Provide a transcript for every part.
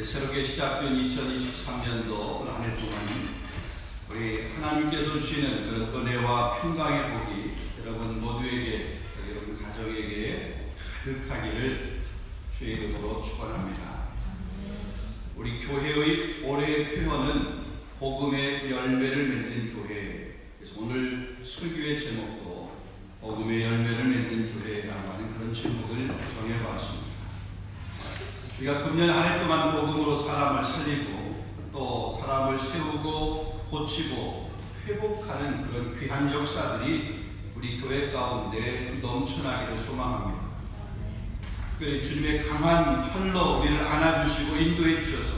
새롭게 시작된 2023년도 한 해 동안 우리 하나님께서 주시는 그런 은혜와 평강의 복이 여러분 모두에게, 여러분 가정에게 가득하기를 주의 이름으로 축원합니다. 우리 교회의 올해의 표현은 복음의 열매를 맺는 교회. 그래서 오늘 설교의 제목도 복음의 열매를 맺는 교회라고 하는 그런 제목을 정해봤습니다. 우리가 금년 한 해 동안 복음으로 사람을 살리고 또 사람을 세우고 고치고 회복하는 그런 귀한 역사들이 우리 교회 가운데 넘쳐나기를 소망합니다. 특별히 주님의 강한 팔로 우리를 안아주시고 인도해 주셔서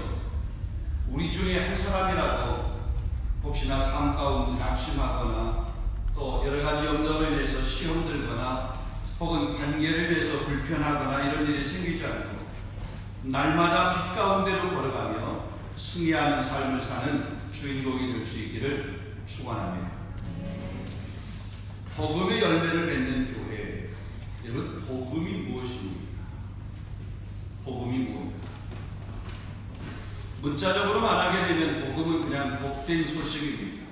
우리 중에 한 사람이라도 혹시나 삶 가운데 낙심하거나 또 여러 가지 염려로 인해서 시험 들거나 혹은 관계를 위해서 불편하거나 이런 일이 생기지 않고 날마다 빛 가운데로 걸어가며 승리하는 삶을 사는 주인공이 될 수 있기를 축원합니다. 복음의 열매를 맺는 교회. 여러분, 복음이 무엇입니까? 복음이 무엇입니까? 문자적으로 말하게 되면 복음은 그냥 복된 소식입니다.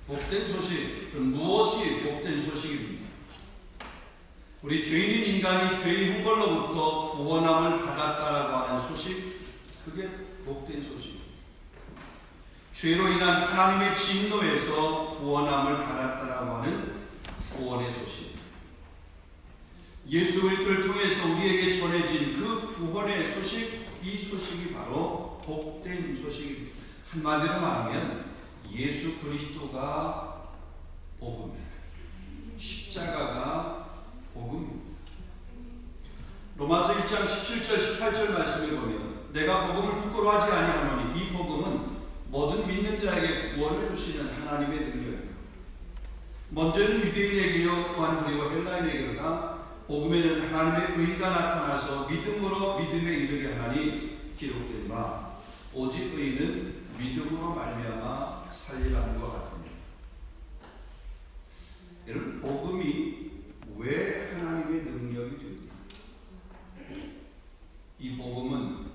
복된 소식, 무엇이 복된 소식입니까? 우리 죄인인 인간이 죄의 형벌로부터 구원함을 받았다라고 하는 소식, 그게 복된 소식입니다. 죄로 인한 하나님의 진노에서 구원함을 받았다라고 하는 구원의 소식. 예수 그리스도를 통해서 우리에게 전해진 그 구원의 소식, 이 소식이 바로 복된 소식입니다. 한마디로 말하면 예수 그리스도가 복음입니다. 십자가가 복음입니다. 로마서 1장 17절 18절 말씀을 보면 내가 복음을 부끄러워하지 아니하노니 이 복음은 모든 믿는 자에게 구원을 주시는 하나님의 능력입니다. 먼저는 유대인에게요 또한 그리고 헬라인에게로다 복음에는 하나님의 의가 나타나서 믿음으로 믿음에 이르게 하나니 기록된 바 오직 의는 믿음으로 말미암아 살리라는 것 같습니다. 여러분, 복음이 왜 하나님의 능력이 됩니까? 이 복음은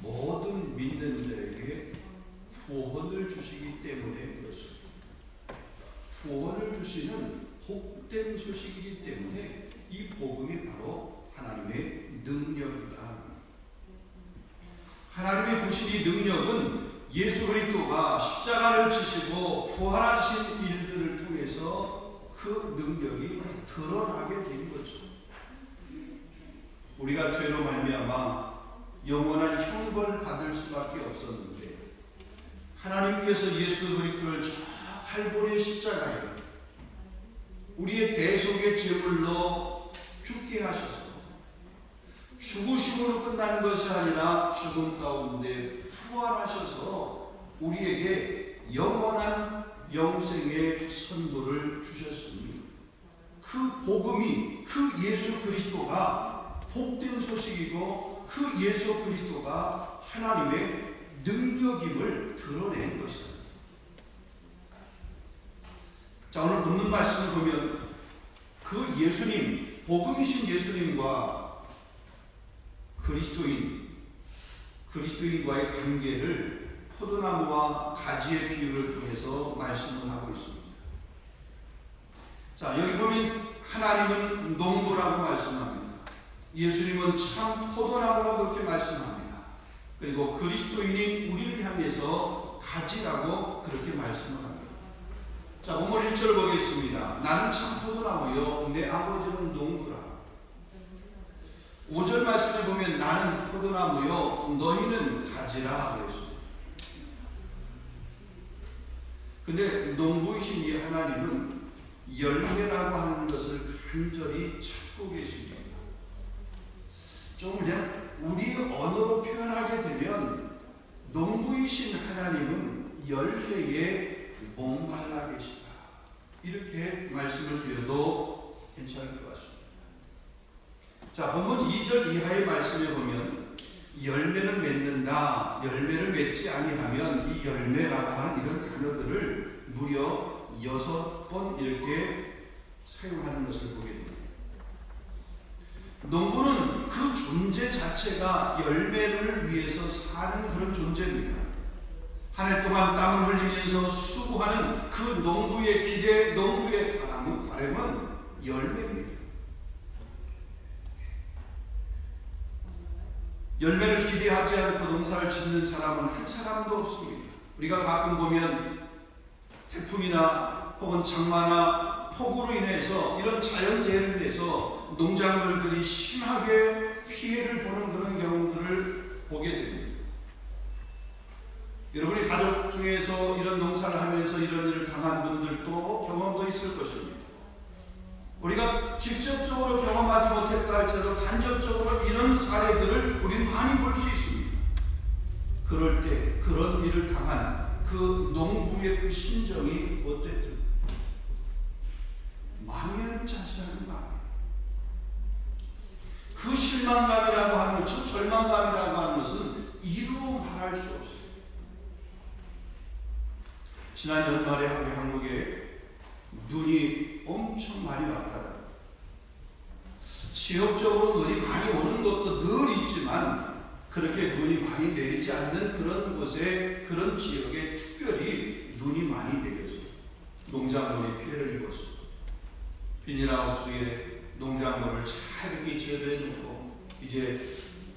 모든 믿는 자에게 구원을 주시기 때문에 그렇습니다. 구원을 주시는 복된 소식이기 때문에 이 복음이 바로 하나님의 능력이다. 하나님의 부신 이 능력은 예수 그리스도가 십자가를 지시고 부활하신 일들을 통해서 그 능력이 드러나게 된 거죠. 우리가 죄로 말미암아 영원한 형벌을 받을 수밖에 없었는데 하나님께서 예수 그리스도를 저 칼보리의 십자가에 우리의 대속의 제물로 죽게 하셔서 죽으심으로 끝나는 것이 아니라 죽음 가운데 부활하셔서 우리에게 영원한 영생의 선물을 주셨습니다. 그 복음이, 그 예수 그리스도가 복된 소식이고 그 예수 그리스도가 하나님의 능력임을 드러낸 것입니다. 자, 오늘 본문 말씀을 보면 그 예수님, 복음이신 예수님과 그리스도인과의 관계를 포도나무와 가지의 비유를 통해서 말씀을 하고 있습니다. 자, 여기 보면 하나님은 농부라고 말씀합니다. 예수님은 참 포도나무라고 그렇게 말씀합니다. 그리고 그리스도인인 우리를 향해서 가지라고 그렇게 말씀을 합니다. 자, 오늘 1절 보겠습니다. 나는 참 포도나무요 내 아버지는 농부라. 5절 말씀을 보면 나는 포도나무요 너희는 가지라 그랬습니다. 근데 농부이신 이 하나님은 열매라고 하는 것을 간절히 찾고 계십니다. 좀 그냥 우리 언어로 표현하게 되면 농부이신 하나님은 열매에 목말라 계시다. 이렇게 말씀을 드려도 괜찮을 것 같습니다. 자, 본문 2절 이하의 말씀에 보면 열매는 맺는다, 열매를 맺지 아니하면 이 열매라고 하는 이런 단어들을 무려 6번 이렇게 사용하는 것을 보게 됩니다. 농부는 그 존재 자체가 열매를 위해서 한 해 동안 땀을 흘리면서 수고하는 그 농부의 기대, 농부의 바람은 열매입니다. 열매를 기대하지 않고 농사를 짓는 사람은 한 사람도 없습니다. 우리가 가끔 보면 태풍이나 혹은 장마나 폭우로 인해서 이런 자연재해로 인해서 농작물들이 심하게 피해를 보는 그런 경우들을 보게 됩니다. 여러분의 가족 중에서 이런 농사를 하면서 이런 일을 당한 분들도 경험도 있을 것입니다. 우리가 직접적으로 경험하지 못했다 할지라도 간접적으로 이런 사례들을 우리는 많이 볼 수 있습니다. 그럴 때 그런 일을 당한 그 농부의 그 심정이 어땠든 망연자실하는 마음, 그 실망감이라고 하는 것, 저 절망감이라고 하는 것은 이루 말할 수 없어요. 지난 연말에 우리 한국에 눈이 엄청 많이 왔다. 지역적으로 눈이 많이 오는 것도 늘 있지만 그렇게 눈이 많이 내리지 않는 그런 곳에, 그런 지역에 특별히 눈이 많이 내려서 농작물이 피해를 입었습니다. 비닐하우스에 농작물을 잘 이렇게 지어내 놓고 이제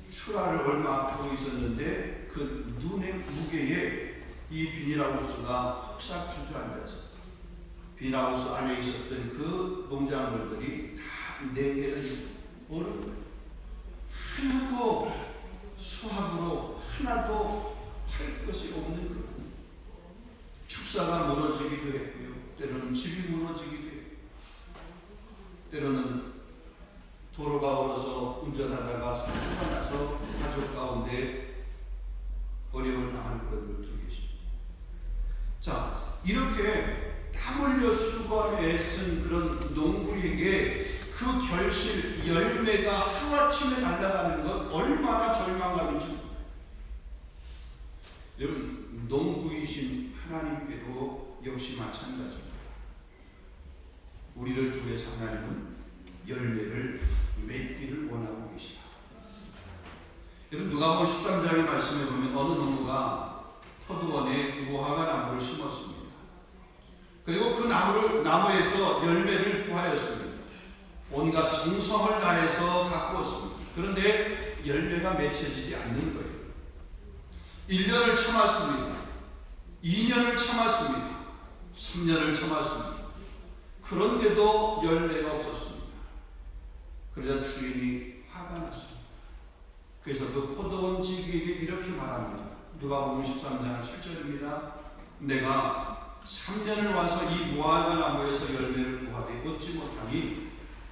출하를 얼마 앞두고 있었는데 그 눈의 무게에 이 비닐하우스가 혹삭 주저앉아서 비닐하우스 안에 있었던 그 농작물들이 다 내게 얼은 거예요. 하나도 수확으로 하나도 할 것이 없는 거예요. 축사가 무너지기도 했고요. 때로는 집이 무너지기도 했고, 때로는 도로가 얼어서 운전하다가 사고가 나서 가족 가운데 어려움을 당하는 그런 분들이 계십니다. 자, 이렇게 땀 흘려 수고하며 애쓴 그런 농부에게 그 결실, 열매가 하루아침에 날아가는 건 얼마나 절망감인지. 여러분, 농부이신 하나님께도 역시 마찬가지입니다. 우리를 통해서 하나님은 열매를 맺기를 원하고 계시다. 여러분, 누가복음 13장의 말씀에 보면 어느 농부가 포도원에 무화과 나무를 심었습니다. 그리고 그 나무에서 열매를 구하였습니다. 온갖 정성을 다해서 가꾸었습니다. 그런데 열매가 맺혀지지 않는 거예요. 1년을 참았습니다. 2년을 참았습니다. 3년을 참았습니다. 그런데도 열매가 없었습니다. 그러자 주인이 화가 났습니다. 그래서 그 포도원 지기에게 이렇게 말합니다. 누가복음 13장 7절입니다. 내가 3년을 와서 이 무화과 나무에서 열매를 구하되 얻지 못하니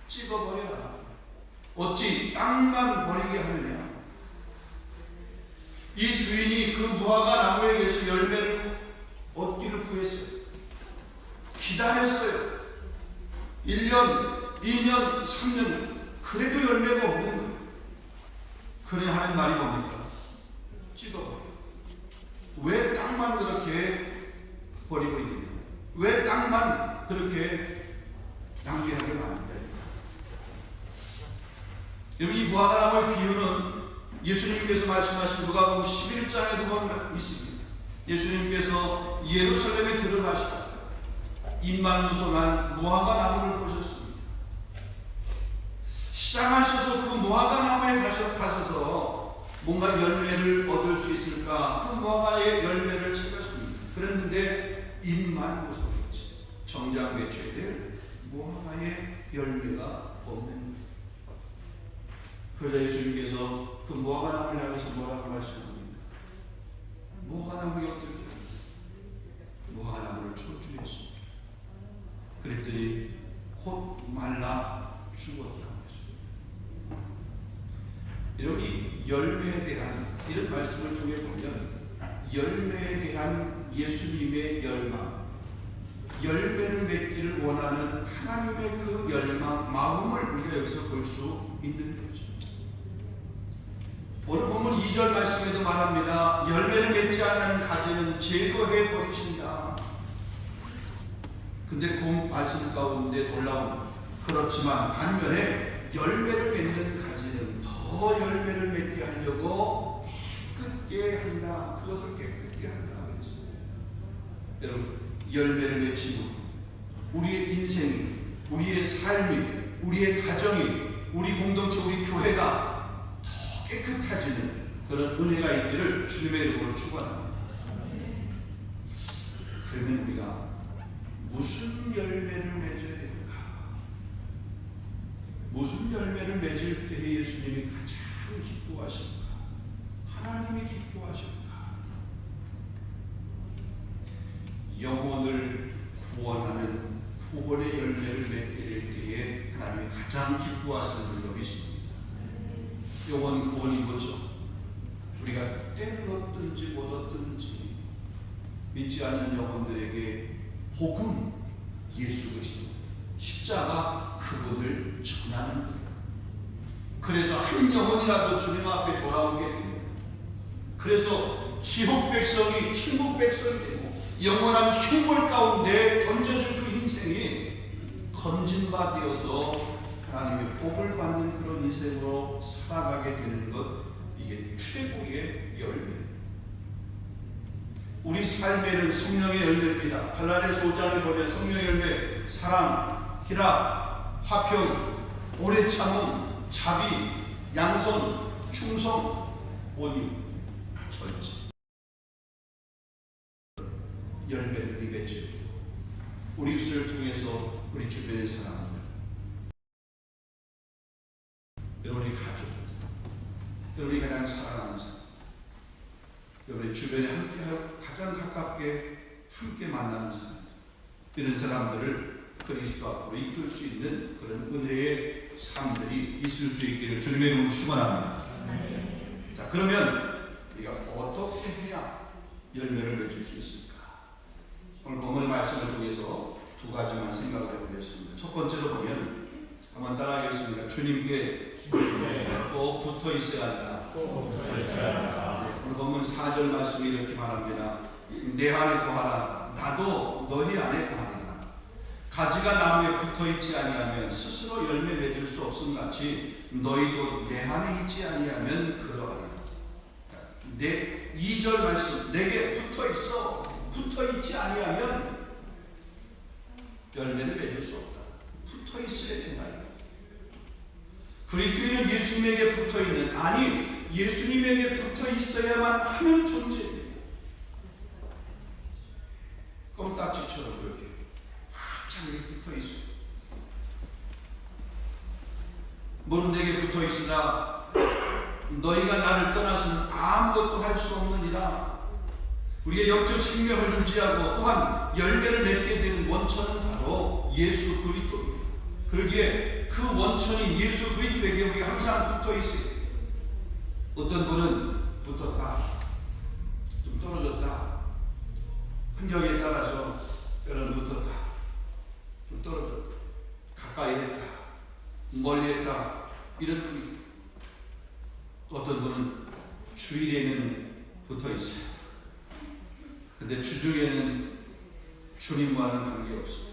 찍어버려라. 어찌 땅만 버리게 하느냐. 이 주인이 그 무화과 나무에게서 열매를 얻기를 구했어요. 기다렸어요. 1년, 2년, 3년 그래도 열매가 없는 거예요. 그러니 하는 말이 뭡니까? 찍어버려. 왜 땅만 그렇게 버리고 있느냐? 왜 땅만 그렇게 낭비하게 만드냐? 여러분, 이 무화과나무의 비유는 예수님께서 말씀하신 누가복음 11장에도 보면 있습니다. 예수님께서 예루살렘에 들어가시다가 인만무성한 무화과나무를 보셨습니다. 시장하셔서 그 무화과나무에 가셔서 뭔가 열매를 얻을 수 있을까? 그 무화과의 열매를 찾았습니다. 그랬는데 인만무성했지. 정작 맺혀야 될 무화과의 열매가 없는 거예요. 그러자 예수님께서 그 무화과나무를 향해서 뭐라고 말씀합니다. 무화과나무가 어떻게 무화과나무를 초주했습니다. 그랬더니 곧 말라 죽었다고 했습니다. 여러분, 이 열매에 대한 이런 말씀을 통해 보면 열매에 대한 예수님의 열망, 열매를 맺기를 원하는 하나님의 그 열망, 마음을 우리가 여기서 볼 수 있는 거죠. 오늘 보면 2절 말씀에도 말합니다. 열매를 맺지 않는 가지는 제거해 버리신다. 근데 그 말씀 가운데 놀라운, 그렇지만 반면에 열매를 맺는 가지는 더 열매를 맺게 하려고 깨끗게 한다. 그것을 깨끗게 한다. 그랬어요. 여러분, 열매를 맺히고 우리의 인생, 우리의 삶이, 우리의 가정이, 우리 공동체, 우리 교회가 더 깨끗해지는 그런 은혜가 있기를 주님의 이름으로 축원합니다. 그러면 우리가 무슨 열매를 맺어야 될까? 무슨 열매를 맺을 때 예수님이 가장 기뻐하실까? 하나님이 기뻐하실까? 영혼을 구원하는 구원의 열매를 맺게 될 때에 하나님이 가장 기뻐하시는 일이 있습니다. 영혼 구원이 뭐죠? 우리가 때를 얻든지 못 얻든지 믿지 않는 영혼들에게 복음, 예수 그리스도, 십자가 그분을 전하는 거예요. 그래서 한 영혼이라도 주님 앞에 돌아오게 됩니다. 그래서 지옥 백성이 천국 백성이 되고 영원한 흉물 가운데 던져진 그 인생이 건진 바 되어서 하나님의 복을 받는 그런 인생으로 살아가게 되는 것, 이게 최고의 열매. 우리 삶에는 성령의 열매입니다. 갈라디아서 5장을 보면 성령의 열매, 사랑, 희락, 화평, 오래 참음, 자비, 양선, 충성, 온유, 절제. 열매들이 맺혀요. 우리 입술을 통해서 우리 주변의 사람들, 여러분의 가족, 여러분이 가장 사랑하는 사람, 여러분의 주변에 함께하여 가장 가깝게 함께 만나는 사람, 이런 사람들을 그리스도 앞으로 이끌 수 있는 그런 은혜의 삶들이 있을 수 있기를 주님의 이름으로 축원합니다. 자, 그러면 우리가 어떻게 해야 열매를 맺을 수 있을까? 오늘 본문의 말씀을 통해서 두 가지만 생각을 해보겠습니다. 첫 번째로 보면 한번 따라하겠습니다. 주님께 꼭 붙어 있어야 한다. 네, 오늘 본문 4절 말씀이 이렇게 말합니다. 내 안에 거하라. 나도 너희 안에 거하리라. 가지가 나무에 붙어 있지 아니하면 스스로 열매 맺을 수 없음 같이 너희도 내 안에 있지 아니하면 그러하리라. 내 2절 말씀, 내게 붙어 있어. 붙어 있지 아니하면 열매를 맺을 수 없다. 붙어 있어야 된다. 그리스도인은 예수님에게 붙어 있는, 아니 예수님에게 붙어 있어야만 하는 존재입니다. 껌딱지처럼 그렇게 한참 붙어 있어요. 너는 내게 붙어 있으라. 너희가 나를 떠나서는 아무것도 할 수 없느니라. 우리의 영적 생명을 유지하고 또한 열매를 맺게 되는 원천은 바로 예수 그리스도입니다. 그러기에 그 원천인 예수 그리스도에게 우리가 항상 붙어 있어요. 어떤 분은 붙었다, 좀 떨어졌다, 환경에 따라서 때로는 붙었다, 좀 떨어졌다, 가까이 했다, 멀리 했다, 이런 분이. 또 어떤 분은 주일에는 붙어 있어요. 근데 주중에는 주님과는 관계없어요.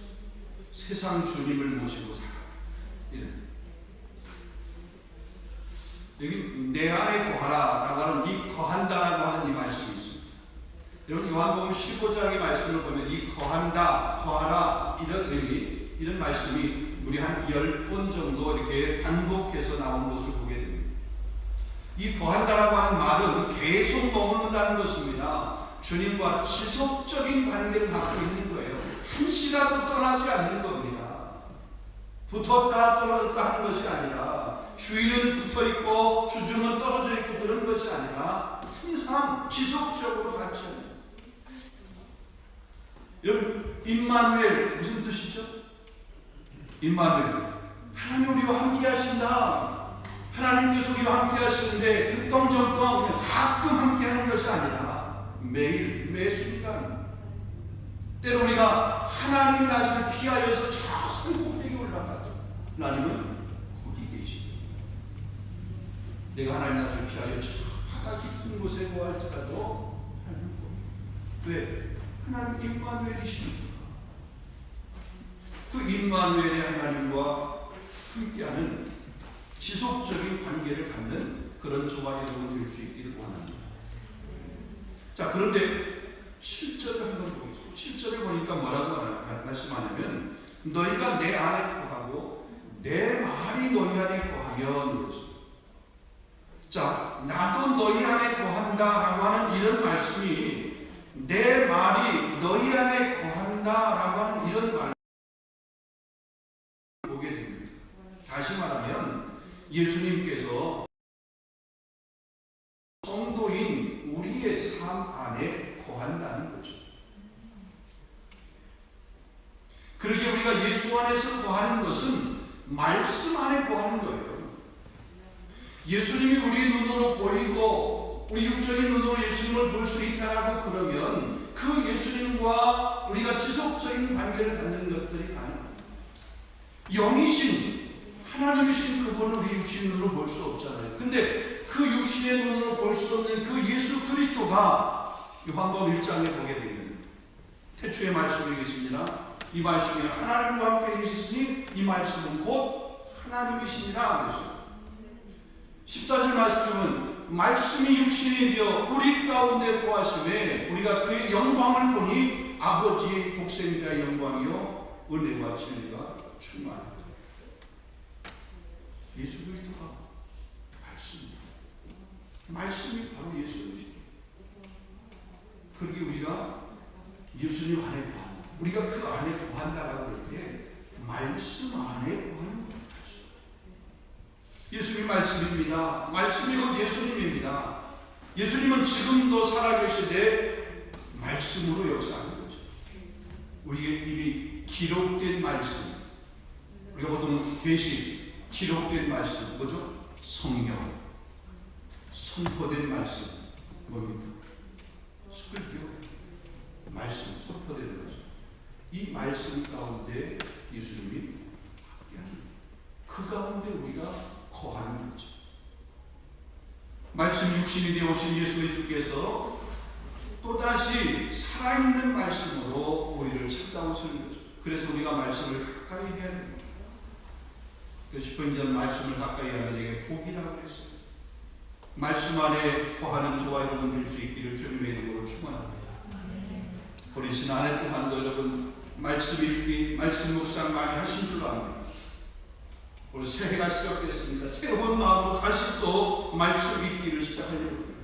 세상 주님을 모시고 살아. 이런. 여기 내 안에 거하라 라고 하는 이 거한다라고 하는 이 말씀이 있습니다. 여러분 요한복음 15장의 말씀을 보면 이 거한다, 거하라 이런 의미, 이런 말씀이 우리 한 10번 정도 이렇게 반복해서 나온 것을 보게 됩니다. 이 거한다라고 하는 말은 계속 머무른다는 것입니다. 주님과 지속적인 관계를 갖고 있는 거예요. 한시라도 떠나지 않는 겁니다. 붙었다 떨어졌다 하는 것이 아니라, 주일은 붙어 있고 주중은 떨어져 있고 그런 것이 아니라 항상 지속적으로 같이 합니다. 여러분, 임마누엘 무슨 뜻이죠? 임마누엘, 하나님 우리와 함께 하신다. 하나님께서 우리와 함께 하시는데 득덩정덩 그냥 가끔 함께 하는 것이 아니라 매일, 매 순간. 때로 우리가 하나님이 나를 피하여서 저 산 꼭대기에 올라가죠. 하나님은 거기 계시고, 내가 하나님 나를 피하여 저 바다 깊은 곳에 거할지라도 하나님 거기. 왜? 하나님 임마누엘이시니까. 그 임마누엘의 하나님과 함께하는 지속적인 관계를 갖는 그런 저와 여러분 될 수 있기를 원합니다. 자, 그런데 7절을 한번 보겠습니다. 7절에 보니까 뭐라고 말씀하냐면 너희가 내 안에 거하고 내 말이 너희 안에 거하면, 자, 나도 너희 안에 거한다라고 하는 이런 말씀이, 내 말이 너희 안에 거한다라고 하는 이런 말을 보게 됩니다. 다시 말하면 예수님께서 성도인 우리의 삶 안에 거한다는 거죠. 그렇게 우리가 예수 안에서 거하는 것은 말씀 안에 거하는 거예요. 예수님이 우리 눈으로 보이고 우리 육적인 눈으로 예수님을 볼 수 있다라고 그러면 그 예수님과 우리가 지속적인 관계를 갖는 것들이 가능합니다. 영이신 하나님이신 그분을 우리 육신 눈으로 볼 수 없잖아요. 근데 그 육신의 눈으로 볼 수 없는 그 예수 그리스도가 요한복음 1장에 보게 되면 태초의 말씀이 계십니다. 이 말씀이 하나님과 함께 계시니 이 말씀은 곧 하나님이시니라 그랬어요. 14절 말씀은 말씀이 육신이 되어 우리 가운데 거하심에 우리가 그의 영광을 보니 아버지의 독생자의 영광이요 은혜와 진리가 충만하다. 예수 그리스도가 말씀입니다. 말씀이 바로 예수입니다. 그렇게 우리가 예수님 안에 거하는, 우리가 그 안에 거한다라고 그럴 때 말씀 안에 거하는 거죠. 예수님 말씀입니다. 말씀이 곧 예수님입니다. 예수님은 지금도 살아계시되 말씀으로 역사하는 거죠. 우리의 이미 기록된 말씀, 우리가 보통 계시, 기록된 말씀, 뭐죠? 성경, 선포된 말씀, 뭡니까? 설교, 말씀, 선포된 말씀. 이 말씀 가운데 예수님이 함께하는, 그 가운데 우리가 거하는 거죠. 말씀 육신이 되어오신 예수 그리스도께서 또다시 살아있는 말씀으로 우리를 찾아오시는 거죠. 그래서 우리가 말씀을 가까이 해야 됩니다. 그 10분 전 말씀을 가까이 하면 이게 복이라고 했어요. 말씀 안에 거하는 저와 여러분 될 수 있기를 주님의 이름으로 축원합니다. 우리 지난해 동안도 여러분 말씀 읽기, 말씀 묵상 많이 하신 줄로 압니다. 오늘 새해가 시작됐습니다. 새로운 마음으로 다시 또 말씀 읽기를 시작하려고 합니다.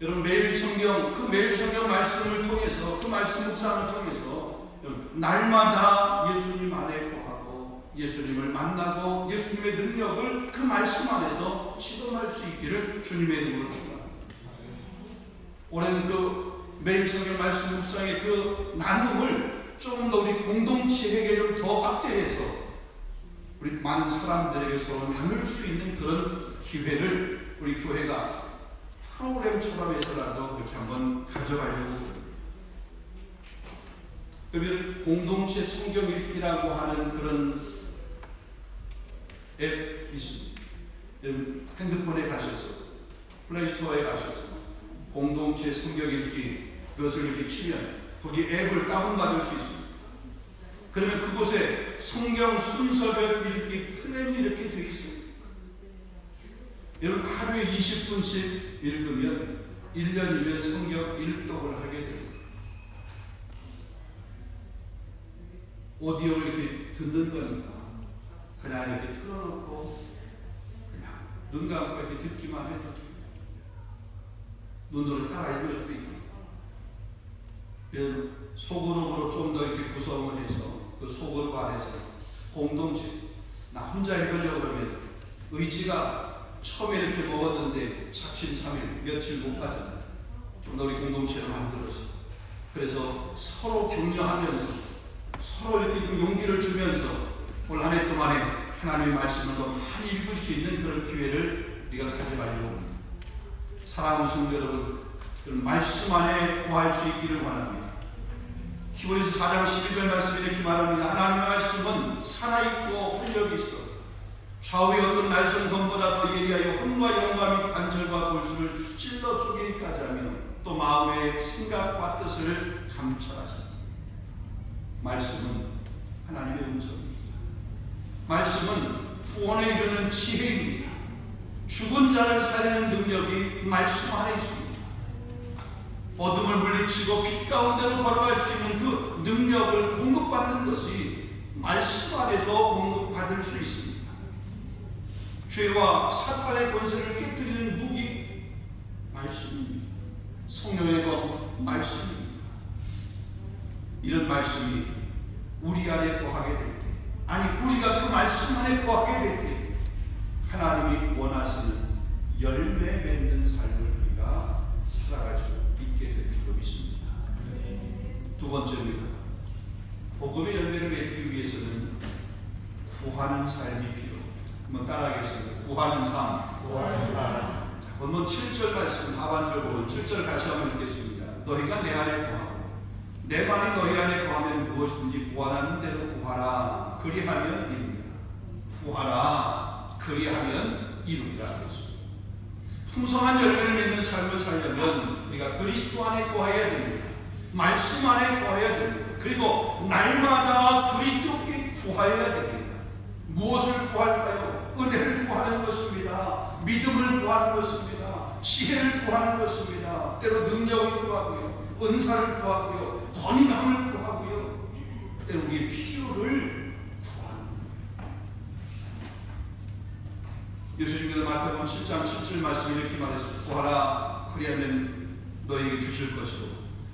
여러분 매일 성경, 그 매일 성경 말씀을 통해서, 그 말씀 묵상을 통해서 날마다 예수님 안에 거하고 예수님을 만나고 예수님의 능력을 그 말씀 안에서 시험할 수 있기를 주님의 이름으로 축원합니다. 올해는 그 매일 성경 말씀 묵상의 그 나눔을 조금 더 우리 공동체에게 좀 더 확대해서 우리 많은 사람들에게 서로 나눌 수 있는 그런 기회를 우리 교회가 프로그램처럼 해서라도 그렇게 한번 가져가려고 합니다. 그러면 공동체 성경 읽기라고 하는 그런 앱이 있습니다. 핸드폰에 가셔서 플레이스토어에 가셔서 공동체 성경 읽기 그것을 이렇게 치면 거기 앱을 다운받을 수 있습니다. 그러면 그곳에 성경 순서별 읽기 플랜이 이렇게 되어 있습니다. 여러분 하루에 20분씩 읽으면 1년이면 성경 1독을 하게 됩니다. 오디오를 이렇게 듣는 거니까 그냥 이렇게 틀어놓고 그냥 눈 감고 이렇게 듣기만 해도 눈으로 따라 읽을 수도 있고, 소그룹으로 좀 더 이렇게 구성을 해서 그 소그룹 안에서 공동체, 나 혼자 읽으려고 그러면 의지가 처음에 이렇게 먹었는데 작심삼일 며칠 못 가잖아요. 좀 더 우리 공동체를 만들어서, 그래서 서로 격려하면서 서로 이렇게 좀 용기를 주면서 올 한 해 동안에 하나님의 말씀을 더 많이 읽을 수 있는 그런 기회를 우리가 가져가려고 합니다. 사랑하는 성도 여러분, 말씀 안에 거할 수 있기를 원합니다. 히브리서 4장 12절 말씀이 이렇게 말합니다. 하나님의 말씀은 살아있고 활력이 있어 좌우의 어떤 날성검보다 더 예리하여 혼과 영과 및 관절과 골수를 찔러 쪼개기까지 하며 또 마음의 생각과 뜻을 감찰하십니다. 말씀은 하나님의 음성입니다. 말씀은 구원에 이르는 지혜입니다. 죽은 자를 살리는 능력이 말씀 안에 있습니다. 어둠을 물리치고 빛 가운데로 걸어갈 수 있는 그 능력을 공급받는 것이 말씀 안에서 공급받을 수 있습니다. 죄와 사탄의 권세를 깨뜨리는 무기 말씀입니다. 성령의 것 말씀입니다. 이런 말씀이 우리 안에 거하게 될 때, 아니 우리가 그 말씀 안에 거하게 될 때 하나님이 원하시는 열매 맺는 삶을 우리가 살아갈 수 있게 될 줄로 믿습니다. 두 번째입니다. 복음의 열매를 맺기 위해서는 구하는 삶이 필요합니다. 한번 따라하겠습니다. 구하는 삶. 자, 본문 7절 말씀 하반절 보면 7절 다시 한번 읽겠습니다. 너희가 내 안에 구하고 내 말이 너희 안에 구하면 무엇이든지 구하는 대로 구하라. 그리하면 이루리라. 구하라. 그리하면 이루리라. 풍성한 열매를 맺는 삶을 살려면 우리가 그리스도 안에 구해야 됩니다. 말씀 안에 구해야 됩니다. 그리고 날마다 그리스도께 구하여야 됩니다. 무엇을 구할까요? 은혜를 구하는 것입니다. 믿음을 구하는 것입니다. 지혜를 구하는 것입니다. 때로 능력을 구하고요, 은사를 구하고요, 건강을 구하고요, 때로 우리의 필요를 구하는 거예요. 예수님께서 마태복음 7장 7절 말씀 이렇게 말했습니다. 구하라 그리하면 너에게 주실 것이고,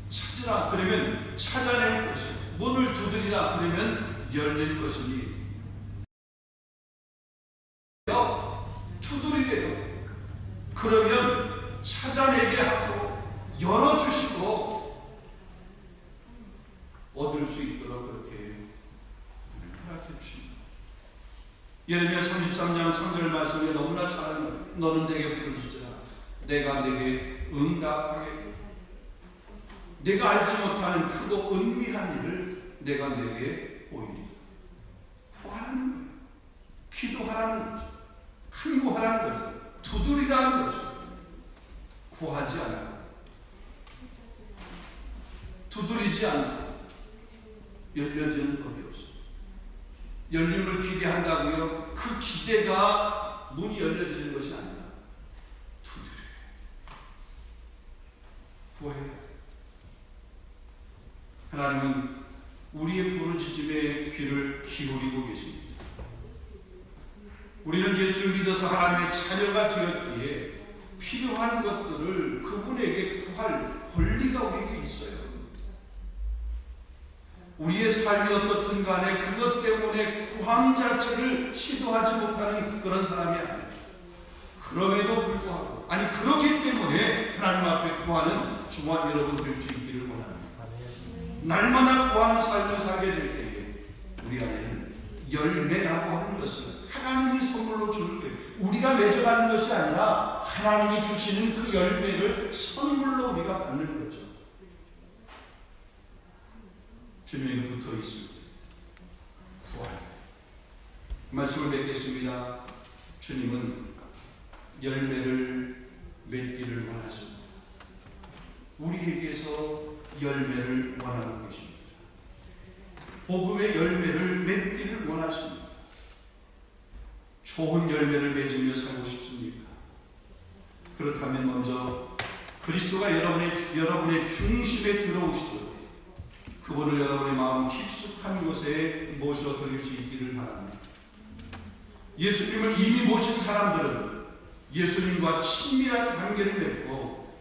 찾으라 그러면 찾아낼 것이고, 문을 두드리라 그러면 열릴 것이니. 두드리래요. 그러면 찾아내게 하고 열어주시고 얻을 수 있도록 그렇게 허락해 주십니다. 예레미야 33장 3절 말씀에 너무나 잘 너는 내게 부르짖으라 내가 내게 응답하겠고 내가 알지 못하는 크고 은밀한 일을 내가 내게 보이리라. 구하라는 거예요. 기도하라는 거죠. 간구하라는 거죠. 두드리라는 거죠. 구하지 않고 두드리지 않고 열려지는 법이 없습니다. 열림을 기대한다고요? 그 기대가 문이 열려지는 것이 아니라 두드려요. 구해야 돼요. 하나님은 우리의 부르짖음에 귀를 기울이고 계십니다. 우리는 예수를 믿어서 하나님의 자녀가 되었기에 필요한 것들을 그분에게 구할 권리가 우리에게 있어요. 우리의 삶이 어떻든 간에 그것 때문에 구함 자체를 시도하지 못하는 그런 사람이 아니에요. 그럼에도 불구하고, 아니 그렇기 때문에 하나님 앞에 구하는 저와 여러분 될 수 있기를 원합니다. 날마다 구하는 삶을 살게 될 때에 우리 안에는 열매라고 하는 것은 하나님이 선물로 주는 거예요. 우리가 맺어가는 것이 아니라 하나님이 주시는 그 열매를 선물로 우리가 받는 거죠. 주님에게 붙어 있습니다. 구할 말씀을 맺겠습니다. 주님은 열매를 맺기를 원하십니다. 우리에게서 열매를 원하고 계십니다. 복음의 열매를 맺기를 원하십니다. 좋은 열매를 맺으며 살고 싶습니까? 그렇다면 먼저 그리스도가 여러분의 중심에 들어오시도록 그분을 여러분의 마음 깊숙한 곳에 모셔 드릴 수 있기를 바랍니다. 예수님을 이미 모신 사람들은 예수님과 친밀한 관계를 맺고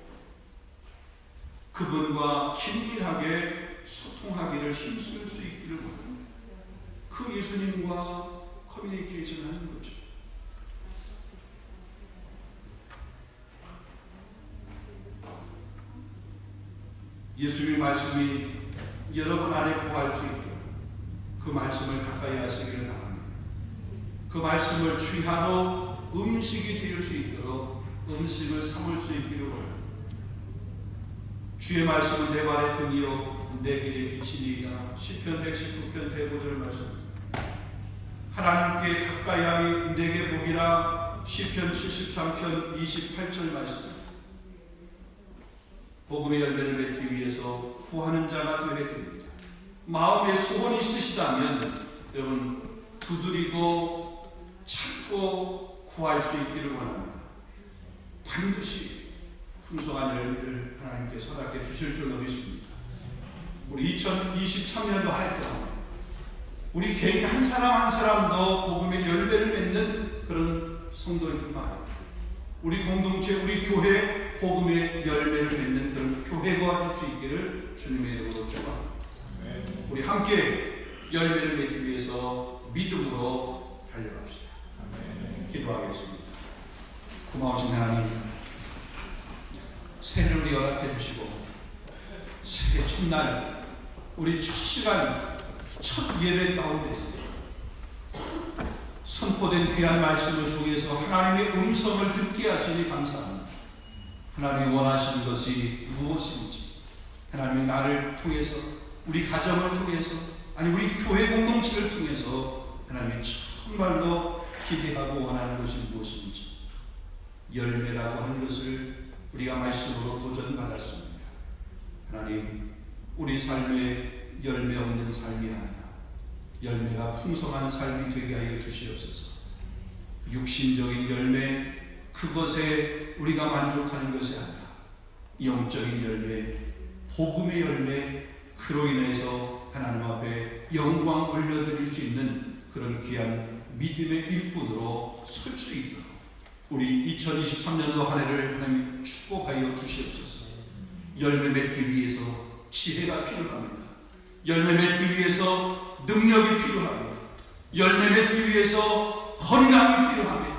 그분과 긴밀하게 소통하기를 힘쓸 수 있기를 바랍니다. 그 예수님과 커뮤니케이션 하는 거죠. 예수님의 말씀이 여러분 안에 구할 수 있도록 그 말씀을 가까이 하시기를 바랍니다. 그 말씀을 취하로 음식이 될 수 있도록 음식을 삼을 수 있기를 원합니다. 주의 말씀은 내 발의 등이요 내 길의 빛이니이다. 시편 119편 105절 말씀. 하나님께 가까이함이 내게 복이라. 시편 73편 28절 말씀. 복음의 열매를 맺기 위해서 구하는 자가 되어야 됩니다. 마음에 소원이 있으시다면 여러분 두드리고 찾고 구할 수 있기를 원합니다. 반드시 풍성한 열매를 하나님께 이렇게 허락해 주실 줄로 믿습니다. 우리 2023년도 한 해 동안 우리 개인 한 사람 한 사람도 복음의 열매를 맺는 그런 성도일 뿐만 아니라 우리 공동체, 우리 교회 복음의 열매를 맺는 그런 교회가 될 수 있기를 주님의 이름으로 축원합니다. 우리 함께 열매를 맺기 위해서 믿음으로 달려갑시다. 기도하겠습니다. 고마우신 하나님, 새해를 우리 허락해 주시고 새해 첫날 우리 첫 시간 첫 예배 가운데서 선포된 귀한 말씀을 통해서 하나님의 음성을 듣게 하시니 감사합니다. 하나님이 원하시는 것이 무엇인지, 하나님이 나를 통해서, 우리 가정을 통해서, 아니 우리 교회 공동체를 통해서 하나님이 정말로 기대하고 원하는 것이 무엇인지, 열매라고 하는 것을 우리가 말씀으로 도전받았습니다. 하나님, 우리 삶에 열매 없는 삶이 아니라 열매가 풍성한 삶이 되게 하여 주시옵소서. 육신적인 열매, 그것에 우리가 만족하는 것이 아니라 영적인 열매, 복음의 열매, 그로 인해서 하나님 앞에 영광 올려드릴 수 있는 그런 귀한 믿음의 일꾼으로 설 수 있도록 우리 2023년도 한 해를 하나님 축복하여 주시옵소서. 열매 맺기 위해서 지혜가 필요합니다. 열매 맺기 위해서 능력이 필요합니다. 열매 맺기 위해서 건강이 필요합니다.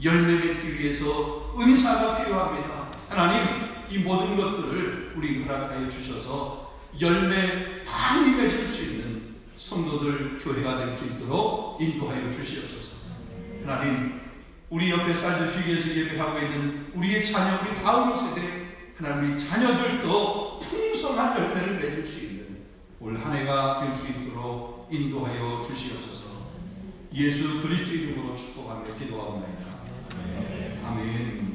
열매 맺기 위해서 은사가 필요합니다. 하나님, 이 모든 것들을 우리 허락하여 주셔서 열매 많이 맺을 수 있는 성도들, 교회가 될 수 있도록 인도하여 주시옵소서. 하나님, 우리 옆에 쌀들피기에서 예배하고 있는 우리의 자녀, 우리 다음 세대, 하나님, 우리 자녀들도 풍성한 열매를 맺을 수 있는 올 한 해가 될 수 있도록 인도하여 주시옵소서. 예수 그리스도 이름으로 축복하며 기도하옵나이다. 아멘.